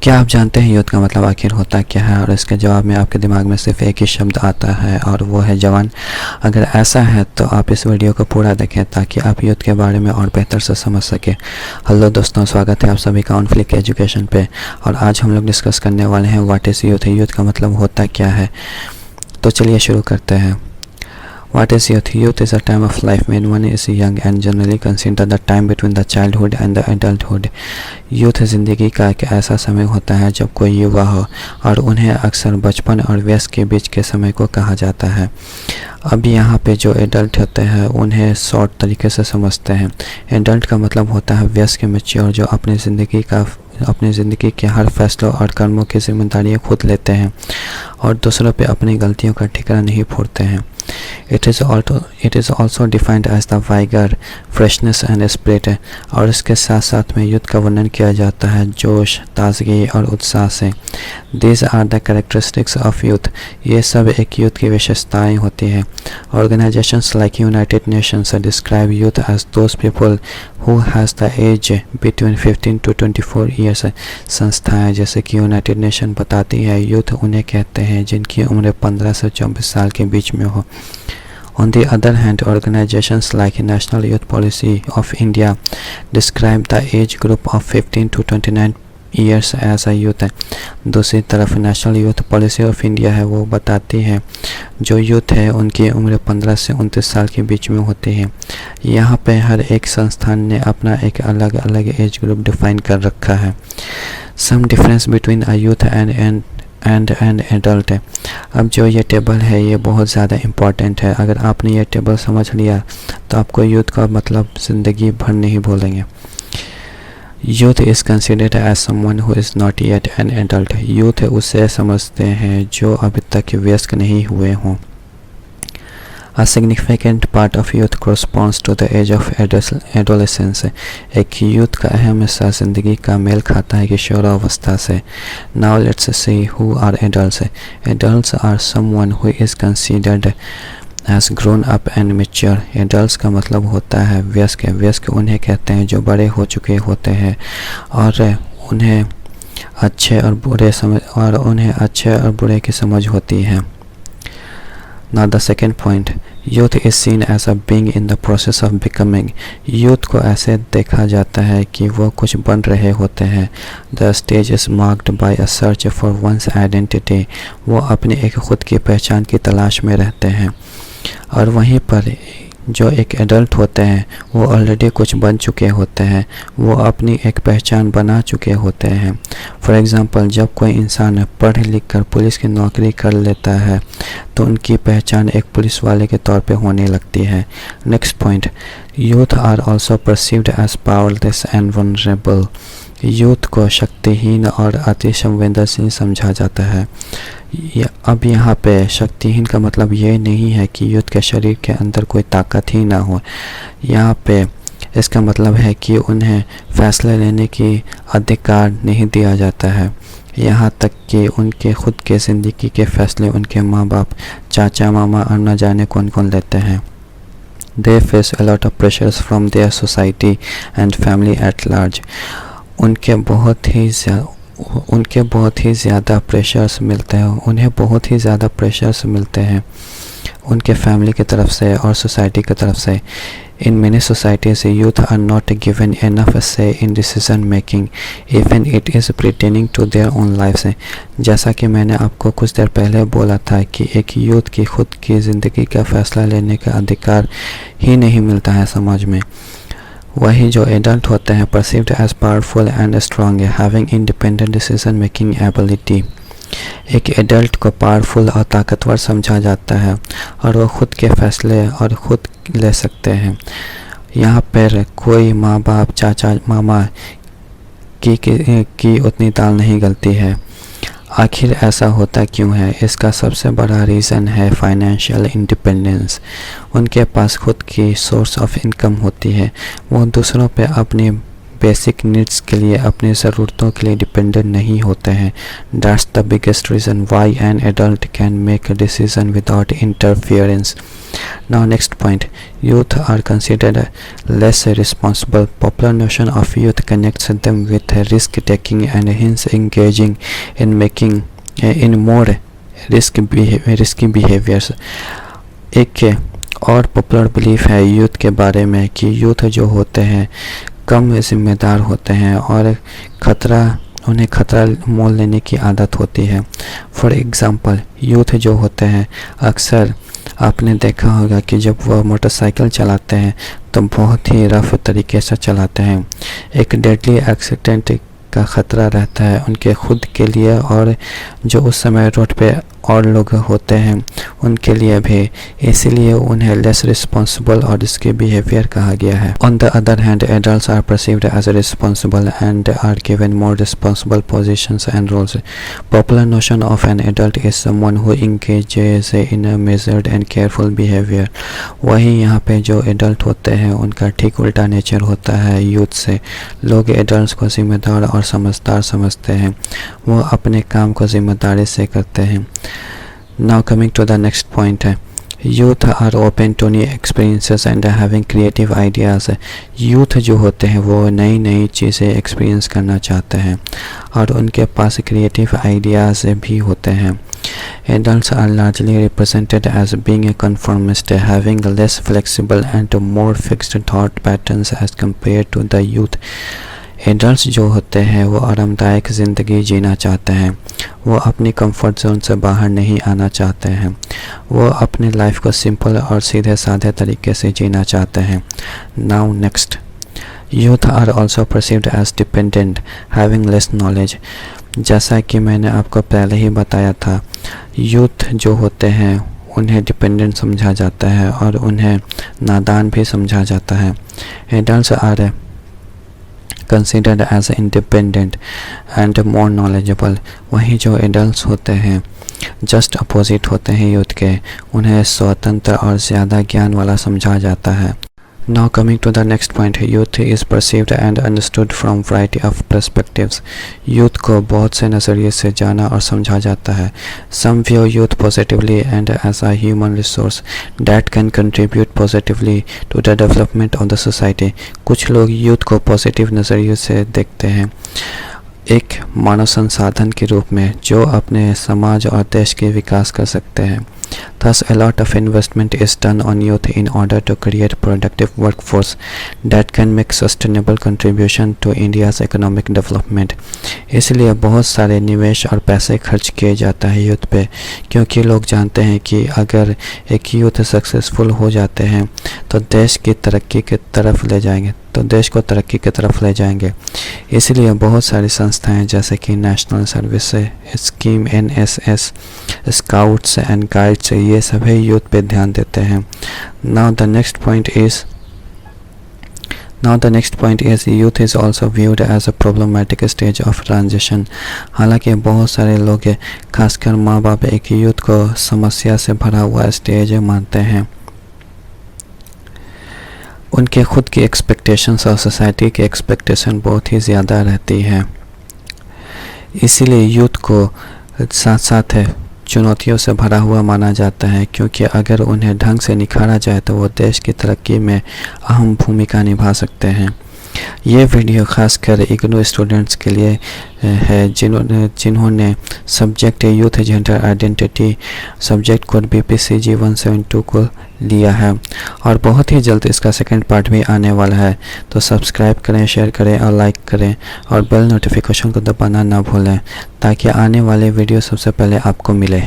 क्या आप जानते हैं युद्ध का मतलब आखिर होता क्या है? और इसके जवाब में आपके दिमाग में सिर्फ एक ही शब्द आता है और वो है जवान। अगर ऐसा है तो आप इस वीडियो को पूरा देखें ताकि आप युद्ध के बारे में और बेहतर से समझ सकें। हेलो दोस्तों, स्वागत है आप सभी का ऑनफ्लिक एजुकेशन पे। और आज हम लोग डिस्कस करने वाले हैं व्हाट इज़ यूथ। युद्ध का मतलब होता क्या है। तो चलिए शुरू करते हैं। What is youth? Youth is a time of life when one is young and generally considered the time between the childhood and the adulthood. Youth ज़िंदगी का एक ऐसा समय होता है जब कोई युवा हो और उन्हें अक्सर बचपन और वयस्क के बीच के समय को कहा जाता है। अब यहाँ पे जो एडल्ट होते हैं उन्हें शॉर्ट तरीके से समझते हैं। एडल्ट का मतलब होता है वयस्क मैच्योर, जो अपनी ज़िंदगी के हर फैसलों और कर्मों की जिम्मेदारियाँ खुद लेते हैं और दूसरों पे अपनी गलतियों का ठिकाना नहीं फोड़ते हैं। It is also defined as the vigor, freshness and spirit। और इसके साथ साथ में युद्ध का वर्णन किया जाता है जोश, ताजगी और उत्साह से। These are the characteristics of youth। ये सब एक युद्ध की विशेषताएं होती हैं। Organizations like United Nations describe youth as those people who has the age between 15 to 24 years। संस्थाएं जैसे कि यूनाइटेड नेशन बताती है यूथ उन्हें कहते हैं जिनकी उम्र 15 से 24 साल के बीच में हो। On the other hand, organizations like National Youth Policy of India describe the age group of 15 to 29 years as a youth। दूसरी तरफ national youth policy of India है वो बताती है जो यूथ है उनकी उम्र 15 से 29 साल के बीच में होती है। यहाँ पे हर एक संस्थान ने अपना एक अलग अलग एज ग्रुप डिफाइन कर रखा है। Some difference between a youth and an adult। अब जो ये टेबल है ये बहुत ज़्यादा इम्पॉर्टेंट है। अगर आपने ये टेबल समझ लिया तो आपको यूथ का मतलब ज़िंदगी भर नहीं भूलेंगे। Youth is considered as someone who is not yet an adult. Youth उसे समझते हैं जो अभी तक वयस्क नहीं हुए हों। A significant part of youth corresponds to the age of adolescence। एक यूथ का अहम हिस्सा ज़िंदगी का मेल खाता है किशोरावस्था से। Now let's see who are adults। Adults are someone who is considered as grown up and mature। adults का मतलब होता है वयस्क। वयस्क उन्हें कहते हैं जो बड़े हो चुके होते हैं और उन्हें अच्छे और बुरे की समझ होती है। Now the second point, youth is seen as a being in the process of becoming। youth को ऐसे देखा जाता है कि वो कुछ बन रहे होते हैं। The stage is marked by a search for one's identity। वो अपनी एक खुद की पहचान की तलाश में रहते हैं। और वहीं पर जो एक एडल्ट होते हैं वो ऑलरेडी कुछ बन चुके होते हैं, वो अपनी एक पहचान बना चुके होते हैं। फॉर एग्ज़ाम्पल जब कोई इंसान पढ़ लिख कर पुलिस की नौकरी कर लेता है तो उनकी पहचान एक पुलिस वाले के तौर पे होने लगती है। Next point, youth are also perceived as powerless and vulnerable. Youth को शक्तिहीन और अति संवेदनशील समझा जाता है। अब यहाँ पे शक्तिहीन का मतलब ये नहीं है कि यूथ के शरीर के अंदर कोई ताकत ही ना हो। यहाँ पे इसका मतलब है कि उन्हें फैसले लेने की अधिकार नहीं दिया जाता है। यहाँ तक कि उनके खुद के ज़िंदगी के फैसले उनके माँ बाप, चाचा, मामा और न जाने कौन कौन लेते हैं। They face a lot of pressures from their society and family at large। उन्हें बहुत ही ज़्यादा प्रेशर्स मिलते हैं उनके फैमिली की तरफ से और सोसाइटी की तरफ से। In many societies, youth are not given enough say in decision making, even it is pertaining to their own lives। जैसा कि मैंने आपको कुछ देर पहले बोला था कि एक यूथ की खुद की ज़िंदगी का फैसला लेने का अधिकार ही नहीं मिलता है समाज में। वही जो एडल्ट होते हैं perceived as powerful and strong, having independent decision making ability. एक एडल्ट को पावरफुल और ताकतवर समझा जाता है और वो खुद के फैसले और खुद ले सकते हैं। यहाँ पर कोई माँ बाप, चाचा, मामा की उतनी दाल नहीं गलती है। आखिर ऐसा होता क्यों है? इसका सबसे बड़ा रीज़न है फाइनेंशियल इंडिपेंडेंस। उनके पास खुद की सोर्स ऑफ इनकम होती है। वो दूसरों पे अपनी बेसिक नीड्स के लिए, अपनी ज़रूरतों के लिए डिपेंडेंट नहीं होते हैं। That's the biggest reason why an adult can make a decision without interference. Now next point, youth are considered less responsible. Popular notion of youth connects them with risk taking and hence engaging in making in more risky behaviors. एक और popular belief है youth के बारे में कि youth जो होते हैं कम जिम्मेदार होते हैं और उन्हें खतरा मोल लेने की आदत होती है। फॉर एग्ज़ाम्पल, यूथ जो होते हैं अक्सर आपने देखा होगा कि जब वह मोटरसाइकिल चलाते हैं तो बहुत ही रफ तरीके से चलाते हैं। एक डेडली एक्सीडेंट का ख़तरा रहता है उनके खुद के लिए और जो उस समय रोड पे और लोग होते हैं उनके लिए भी, इसीलिए उन्हें लेस रिस्पॉन्सिबल और रिस्की बिहेवियर कहा गया है। On the other hand, adults are perceived as responsible and are given more responsible positions and roles. Popular notion of an adult is someone who engages in a measured and careful behaviour. वहीं यहाँ पे जो adult होते हैं उनका ठीक उल्टा nature होता है यूथ से। लोग एडल्ट्स को जिम्मेदार और समझदार समझते हैं, वो अपने काम को जिम्मेदारी से करते हैं। Now coming to the next point है, youth are open to new experiences and having creative ideas। youth जो होते हैं वो नई नई चीज़ें एक्सपीरियंस करना चाहते हैं और उनके पास क्रिएटिव आइडियाज़ भी होते हैं। Adults are largely represented as being a conformist, having less flexible and more fixed thought patterns as compared to the youth। Adults जो होते हैं वो आरामदायक ज़िंदगी जीना चाहते हैं, वो अपनी कंफर्ट जोन से बाहर नहीं आना चाहते हैं, वो अपनी लाइफ को सिंपल और सीधे साधे तरीके से जीना चाहते हैं। Now next, youth are also perceived as dependent, having less knowledge. जैसा कि मैंने आपको पहले ही बताया था, यूथ जो होते हैं उन्हें डिपेंडेंट समझा जाता है और उन्हें नादान भी समझा जाता है। Adults are considered as independent and more knowledgeable। वहीं जो एडल्ट्स होते हैं जस्ट अपोजिट होते हैं यूथ के, उन्हें स्वतंत्र और ज़्यादा ज्ञान वाला समझा जाता है। Now coming to the next point, youth is perceived and understood from variety of perspectives। youth को बहुत से नज़रिए से जाना और समझा जाता है। Some view youth positively and as a human resource that can contribute positively to the development of the society। कुछ लोग youth को पॉजिटिव नज़रिए से देखते हैं, एक मानव संसाधन के रूप में जो अपने समाज और देश के विकास कर सकते हैं। Thus, a lot of investment is done on youth in order to create productive workforce that can make sustainable contribution to India's economic development। इसलिए बहुत सारे निवेश और पैसे खर्च किए जाता है यूथ पे, क्योंकि लोग जानते हैं कि अगर एक यूथ सक्सेसफुल हो जाते हैं तो देश की तरक्की की तरफ ले जाएंगे, तो देश को तरक्की की तरफ ले जाएंगे। इसलिए बहुत सारी संस्थाएं जैसे कि national service scheme, NSS, scouts and guides, ये सभी यूथ पे ध्यान देते हैं। Now the next point is youth is also viewed as a problematic stage of transition। हालांकि बहुत सारे लोग खासकर माँ बाप एक यूथ को समस्या से भरा हुआ स्टेज मानते हैं। उनके खुद की एक्सपेक्टेशंस और सोसाइटी की एक्सपेक्टेशन बहुत ही ज़्यादा रहती है, इसीलिए यूथ को साथ साथ चुनौतियों से भरा हुआ माना जाता है, क्योंकि अगर उन्हें ढंग से निखारा जाए तो वो देश की तरक्की में अहम भूमिका निभा सकते हैं। ये वीडियो खासकर इग्नू स्टूडेंट्स के लिए है जिन्होंने subject youth gender identity subject code BPCG 172 को लिया है और बहुत ही जल्द इसका सेकंड पार्ट भी आने वाला है। तो सब्सक्राइब करें, शेयर करें और लाइक करें और बेल नोटिफिकेशन को दबाना ना भूलें ताकि आने वाले वीडियो सबसे पहले आपको मिले।